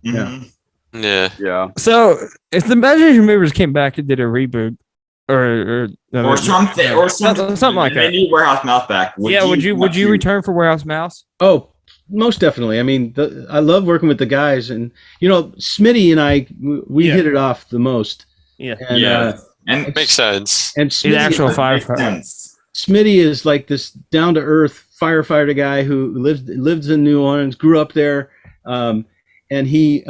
Yeah. So if the Imagination Movers came back and did a reboot, or something like that, they need Warehouse Mouse back. Would you return for Warehouse Mouse? Oh, most definitely. I mean, I love working with the guys, and Smitty and I we hit it off the most. Yeah. And it makes sense. And Smitty, the actual firefighter. Smitty is like this down to earth firefighter guy who lives in New Orleans, grew up there, and he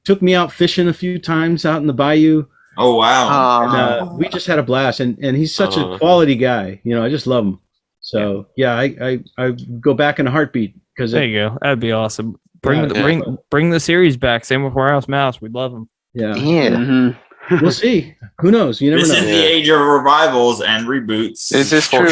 took me out fishing a few times out in the bayou. Oh wow! And, we just had a blast, and he's such a quality guy. I just love him. So I go back in a heartbeat because there you go. That'd be awesome. Bring the series back. Same with Warehouse Mouse. We love them. Yeah. Yeah. We'll see. Who knows? You never know. This is the age of revivals and reboots. This is true.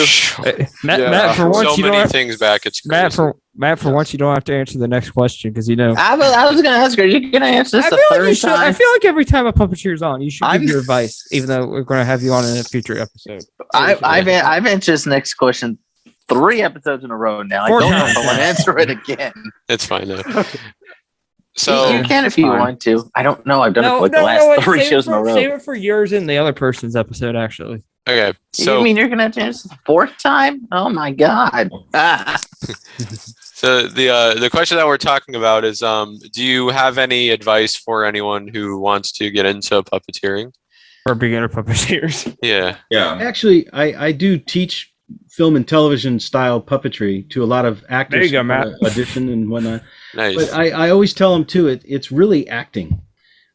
Matt, for once, so you many don't have, things back. It's crazy. Matt, for once, you don't have to answer the next question because you know. I was going to ask her. You're going to answer this the third time. I feel like every time a Puppeteer's on, you should give your advice, even though we're going to have you on in a future episode. I've answered this next question 3 episodes in a row now. I don't know if I want to answer it again. It's fine though. So you can if you want to. I don't know. I've done it for the last 3 shows in a row. Save it for yours and the other person's episode, actually. Okay. So you mean you're gonna have to answer the 4th time? Oh my god. So the question that we're talking about is do you have any advice for anyone who wants to get into puppeteering? Or beginner puppeteers? Yeah. Actually, I do teach film and television style puppetry to a lot of actors. There you go, Matt. Audition and whatnot. Nice. But I always tell them too. It's really acting.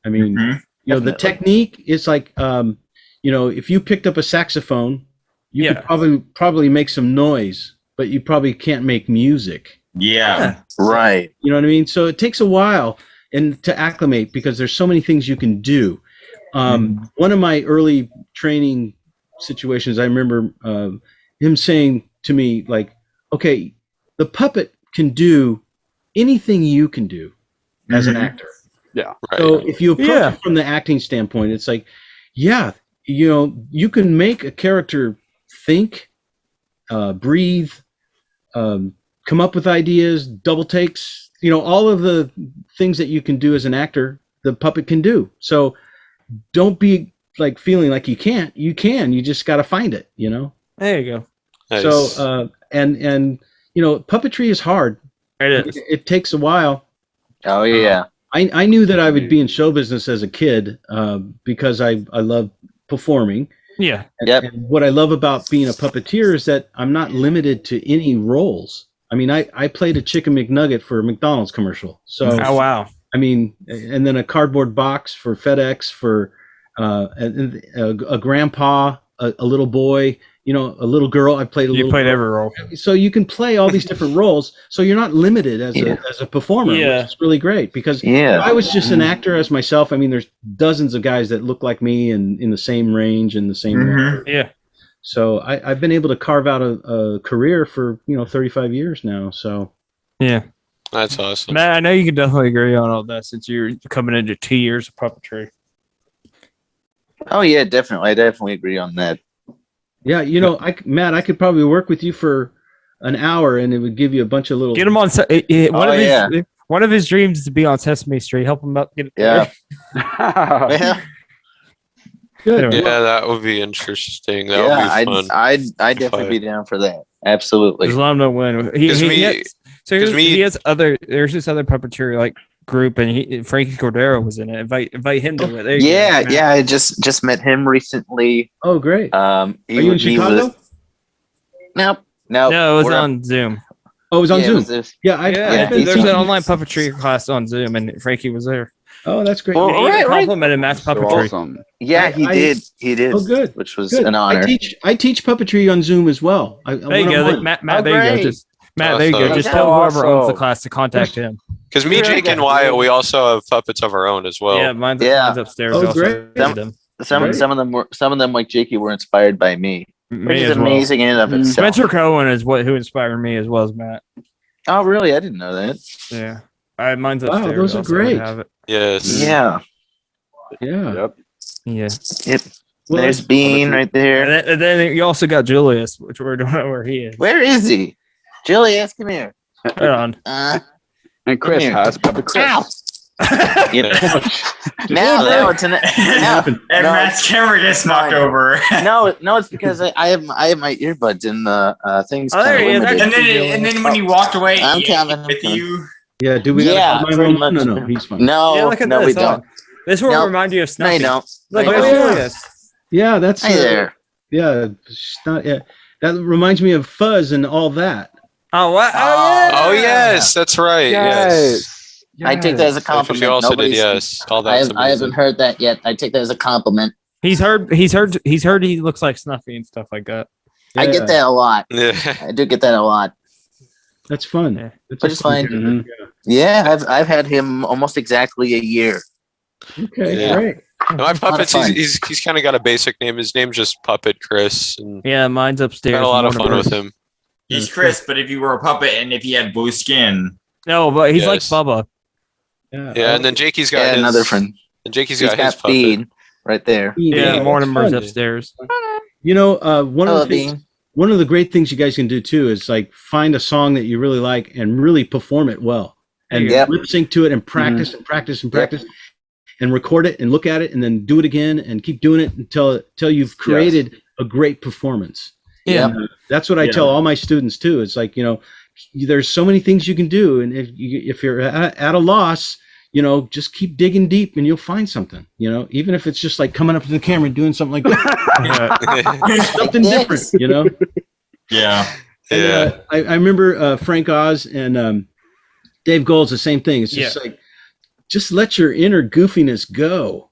I mean, the technique is like, if you picked up a saxophone, you could probably make some noise, but you probably can't make music. Yeah. Right. You know what I mean? So it takes a while and to acclimate because there's so many things you can do. One of my early training situations, I remember him saying to me, like, okay, the puppet can do anything you can do as an actor. Yeah. Right. So if you approach it from the acting standpoint, it's like, you can make a character think, breathe, come up with ideas, double takes, all of the things that you can do as an actor, the puppet can do. So don't be like feeling like you can't. You can. You just got to find it, There you go. Nice. So, and puppetry is hard. It is. It takes a while. Oh yeah. I knew that I would be in show business as a kid because I love performing. Yeah. And what I love about being a puppeteer is that I'm not limited to any roles. I mean, I played a Chicken McNugget for a McDonald's commercial. So, oh wow. I mean, and then a cardboard box for FedEx for a grandpa, a little boy, a little girl. I played a little. You played girl. every role. So you can play all these different roles. So you're not limited as a performer. Yeah. Which is really great because if I was just an actor as myself, I mean, there's dozens of guys that look like me and in the same range and the same. Yeah. So I've been able to carve out a career for 35 years now. So yeah, that's awesome. Matt, I know you can definitely agree on all that since you're coming into 2 years of puppetry. Oh yeah, definitely. I definitely agree on that. Yeah, Matt, I could probably work with you for an hour, and it would give you a bunch of little. Get him on. One of his dreams is to be on Sesame Street. Help him out. Get yeah. Good. Yeah, that would be interesting. That would be fun. I'd definitely be down for that. Absolutely. Just let him know when. There's this other puppeteer like group, and Frankie Cordero was in it. Invite him to it. Yeah. I just met him recently. Oh, great. Are you in Chicago? No, it was on Zoom. Oh, it was on Zoom. There's an online puppetry class on Zoom, and Frankie was there. Oh, that's great. Well, he complimented Matt's puppetry. Awesome. Yeah, he did. He did. Oh, good. Which was an honor. I teach puppetry on Zoom as well. There you go, Matt. There you go. There you go. Just tell whoever owns the class to contact him. Because me, Jake, and Wyatt, we also have puppets of our own as well. Yeah, mine's upstairs. Oh, great. Some of them like Jakey were inspired by me, which is amazing in and of itself. Spencer Cohen is who inspired me as well as Matt. Oh, really? I didn't know that. Yeah, mine's upstairs. Wow, those are great. Yes. Yeah. Yep. Yeah. Yep. Well, there's Bean right there. And then you also got Julius, which we don't know where he is. Where is he? Julius, come here. Hold on. And Chris has Puppet Chris. Now it's and Matt's camera gets knocked over. No, it's because I have my earbuds in the things. Oh, there he is. And then when you walked away, I'm coming with you. Yeah, do we? Pretty much. No, he's fine. No, we don't. This will remind you of Snuffy. No, you don't. Look, Julius. Yeah, that's hey there. Yeah, that reminds me of Fuzz and all that. Oh what? Oh yes, that's right. Yes. I take that as a compliment. You also did, yes. All that. I haven't heard that yet. I take that as a compliment. He's heard he looks like Snuffy and stuff like that. Yeah. I get that a lot. Yeah. I do get that a lot. That's fun. Yeah. Which is fine. Yeah, I've had him almost exactly a year. Okay, great. My puppets, he's kind of got a basic name. His name's just Puppet Chris. And yeah, mine's upstairs. Had a lot of fun with him. He's Chris, but if you were a puppet and if he had blue skin. No, but he's like Bubba. Yeah, and then Jakey's got his, another friend. And Jakey's got his puppet. Bean right there. Yeah, Mortimer's upstairs. You know, one of the great things you guys can do too is like find a song that you really like and really perform it well, and lip sync to it and practice and practice and practice, and record it and look at it and then do it again and keep doing it until you've created a great performance. Yeah, that's what I tell all my students too. It's like, you know, there's so many things you can do, and if you're at a loss, you know, just keep digging deep and you'll find something, you know, even if it's just like coming up to the camera and doing something like that. Something different, you know? Yeah. And, I remember Frank Oz and Dave Gold's the same thing. It's just like, just let your inner goofiness go.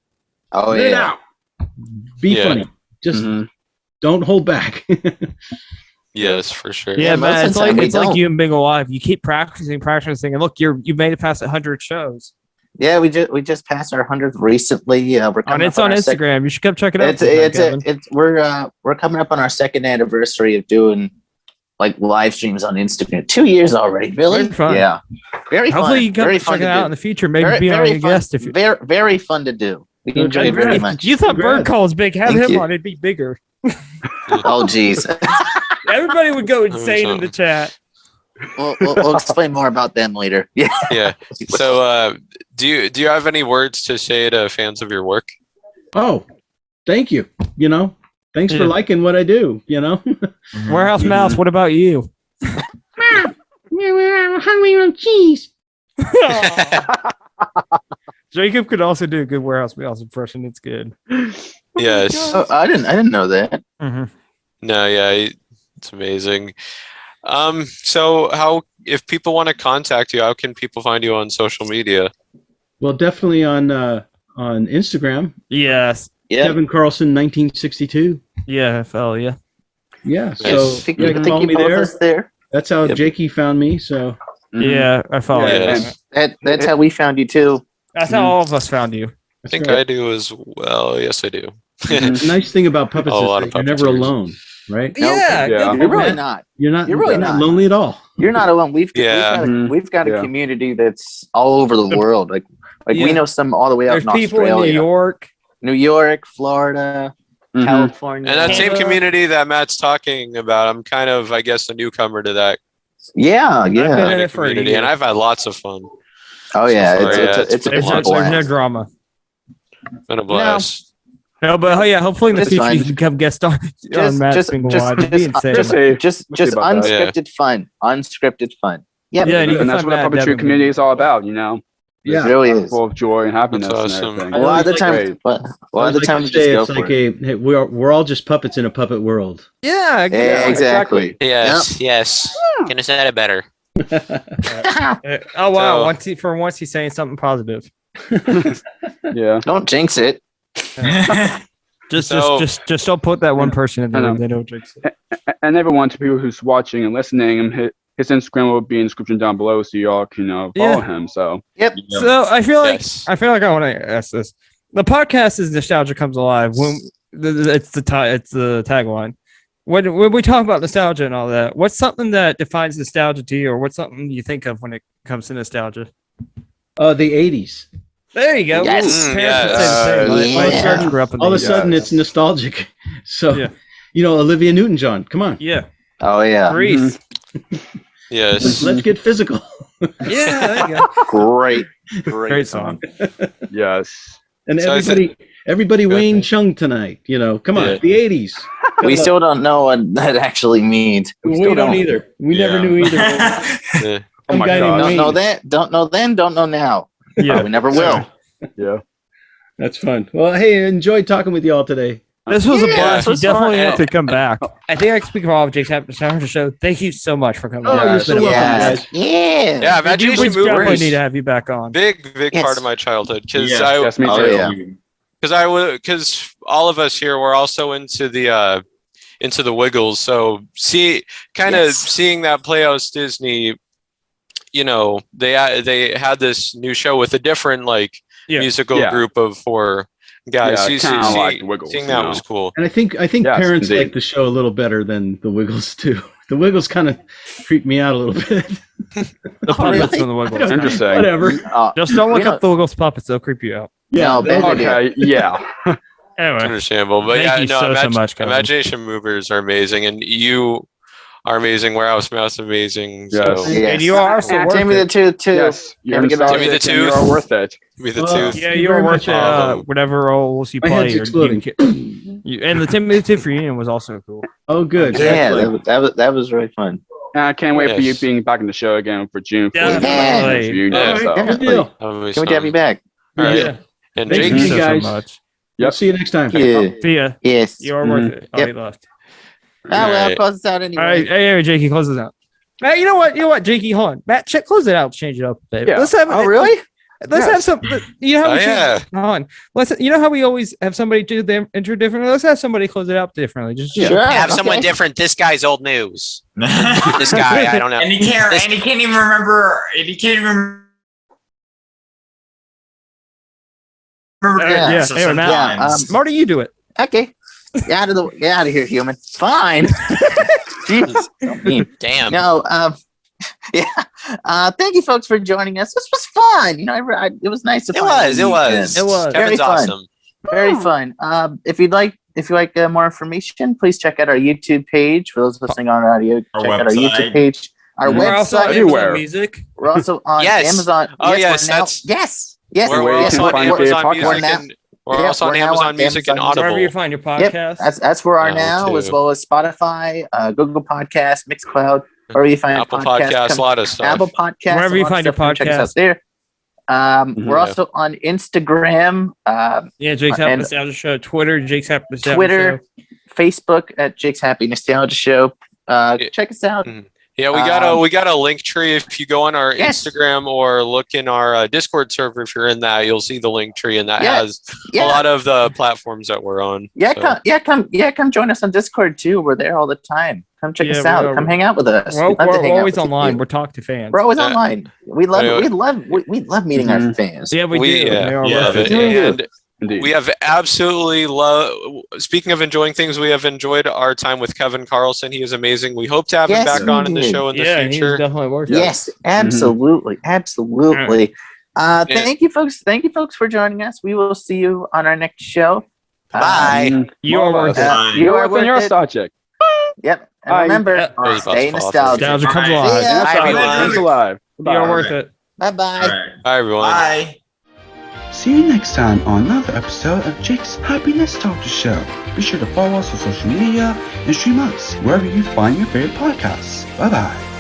Oh, let it out. Be funny. Just don't hold back. Yes, for sure. Yeah, man, it's like you and Bingel Live. You keep practicing, and look, you made it past 100 shows. Yeah, we just passed our 100th recently. We're coming it's on Instagram. You should come check it out. We're coming up on our second anniversary of doing like live streams on Instagram. 2 years already. Really? Very fun. Yeah. Very fun. Hopefully you come check it out in the future. Maybe be on a guest if you. Very fun to do. We enjoy it very much. You thought Bird Call was big. Have him on. It'd be bigger. Oh, geez. Everybody would go insane in the chat. We'll explain more about them later. Yeah. Yeah. So, do you have any words to say to fans of your work? Oh, thank you. You know, thanks for liking what I do. You know, Warehouse Mouse. What about you? I'm hungry on cheese. Jacob could also do a good Warehouse Mouse impression. It's good. Yes. Oh, I didn't know that. Mm-hmm. No, yeah, it's amazing. So if people want to contact you, how can people find you on social media? Well, definitely on Instagram. Yes. Yeah. Kevin Carlson 1962. Yeah, hell yeah. Yeah. So I think you both there. That's how Jakey found me. So yeah, I follow you. That's how we found you too. That's how all of us found you. I think I do as well. Yes, I do. The nice thing about puppets is that you're never alone, right? Yeah, you're really not. You're not lonely at all. You're not alone. We've got a community that's all over the world. Like we know some all the way out in Australia. There's people in New York, Florida, California, and that same community that Matt's talking about. I'm kind of, I guess, a newcomer to that. Yeah. Kind of community, and I've had lots of fun. Oh yeah, it's there's no drama. Been a blast. No, but hopefully in the future you can come guest on Matt's Bingel Live. Just unscripted fun. Unscripted fun. Yeah, and that's what the puppetry community is all about, you know. Yeah, it really is full of joy and happiness. That's awesome. And everything. A lot of the time, it's like hey, we're all just puppets in a puppet world. Yeah, exactly. Yes, yes. Can have said it better. Oh wow! Once he's saying something positive. Yeah. Don't jinx it. Just don't put that one person in there. They don't jinx it. And everyone, to people who's watching and listening, his Instagram will be in the description down below, so y'all can follow him. So yep. So I feel like I want to ask this. The podcast is nostalgia comes alive. When it's the tagline. When we talk about nostalgia and all that, what's something that defines nostalgia to you, or what's something you think of when it comes to nostalgia? The 80s. There you go. Yes. My parents grew up in all of a sudden it's nostalgic. So, Olivia Newton-John, come on. Yeah. Oh yeah. Grease. Yes. Let's get physical. Yeah, there you go. Great song. Yes. And everybody Wayne Chung tonight. Come on, the 80s. We still don't know what that actually means. We don't either. We never knew either. Oh my God. Don't know that. Don't know then. Don't know now. Yeah, we never will. Yeah, that's fun. Well, hey, enjoyed talking with you all today. This was a blast. You definitely have to come back. I think I can speak for all of Jake's Happy Show. Thank you so much for coming. Oh, you're so welcome, guys. Yeah. Imagination We definitely need to have you back on. Big part of my childhood because because all of us here were also into the Wiggles. So seeing that Playhouse Disney you know, they had this new show with a different like musical group of 4 guys. Seeing that was cool. And I think parents like the show a little better than the Wiggles too. The Wiggles kind of creep me out a little bit. The puppets and the Wiggles. Interesting. Whatever. Just don't look up the Wiggles puppets; they'll creep you out. Yeah. Okay. Yeah. Anyway, understandable, but thank you so much, Kevin. Imagination Movers are amazing, and you are amazing. Warehouse Mouse amazing. Yes. So. And you are also worth Timmy the Tooth too. Yes. Timmy the Tooth. You are worth it. Timmy the Tooth. Yeah, you are worth it. Whatever roles you My play. head's exploding. And the Timmy the Tooth reunion was also cool. Oh, good. Yeah, that was really fun. And I can't wait for you being back in the show again for June. Definitely. Good deal. Can we have you back? All right. Yeah. And Thank Jake, you so guys. much. Yep. See you next time. Yeah. See ya. Yes. You are worth it. Oh, he left. Oh, well, close this out anyway. All right. Hey, Jakey, close this out. Matt, you know what, Jakey, hold on. Matt, close it out. Change it up a bit. Yeah. Let's have. Oh, really? Let's have some. You know how we Oh, hold on. You know how we always have somebody do the intro differently. Let's have somebody close it out differently. Just Sure. have someone different. This guy's old news. This guy, I don't know. And he can't even remember. And he can't even remember. Yeah. Anyway, Matt, Marty, you do it. Okay. Get out of here, human. Fine. Jeez. Don't mean. Damn. No. Yeah. Thank you, folks, for joining us. This was fun. You know, it was nice to. It was. Very Kevin's fun. awesome. Very fun. If you like more information, please check out our YouTube page. For those listening on audio, check out our YouTube page. Our We're website. also everywhere. Music. We're also on Amazon. Oh, yes. Yes, we're also on Amazon Music and we're also on Amazon Music and Audible. Wherever you find your podcast. Yep, that's where we are now, too. as well as Spotify, Google Podcasts, Mixcloud, wherever you find Apple Podcasts, a lot of stuff. Apple Podcasts, Wherever you find your check us out podcast. there. We're also on Instagram, Jake's Happy and Nostalgia Show, Twitter, Jake's Happy Nostalgia Twitter, Show. Facebook at Jake's Happy Nostalgia Show. Check us out. Yeah, we got a link tree. If you go on our Instagram or look in our Discord server, if you're in that, you'll see the link tree, and that has a lot of the platforms that we're on. Come join us on Discord too. We're there all the time. Come check us out. Come hang out with us. We're always online. We're talk to fans. We're always online. We love meeting our fans. Yeah, we do. And we have absolutely speaking of enjoying things, we have enjoyed our time with Kevin Carlson. He is amazing. We hope to have him back on in the show in the future. He's definitely worth it. Yes, absolutely. Thank you folks for joining us. We will see you on our next show. Bye. You are worth it. You are worth it. You're nostalgic. Yep. And remember, stay nostalgic. Nostalgia comes alive. Comes alive. You are worth it. Bye-bye. Bye, everyone. Bye. See you next time on another episode of Jake's Happy Nostalgia Show. Be sure to follow us on social media and stream us wherever you find your favorite podcasts. Bye-bye.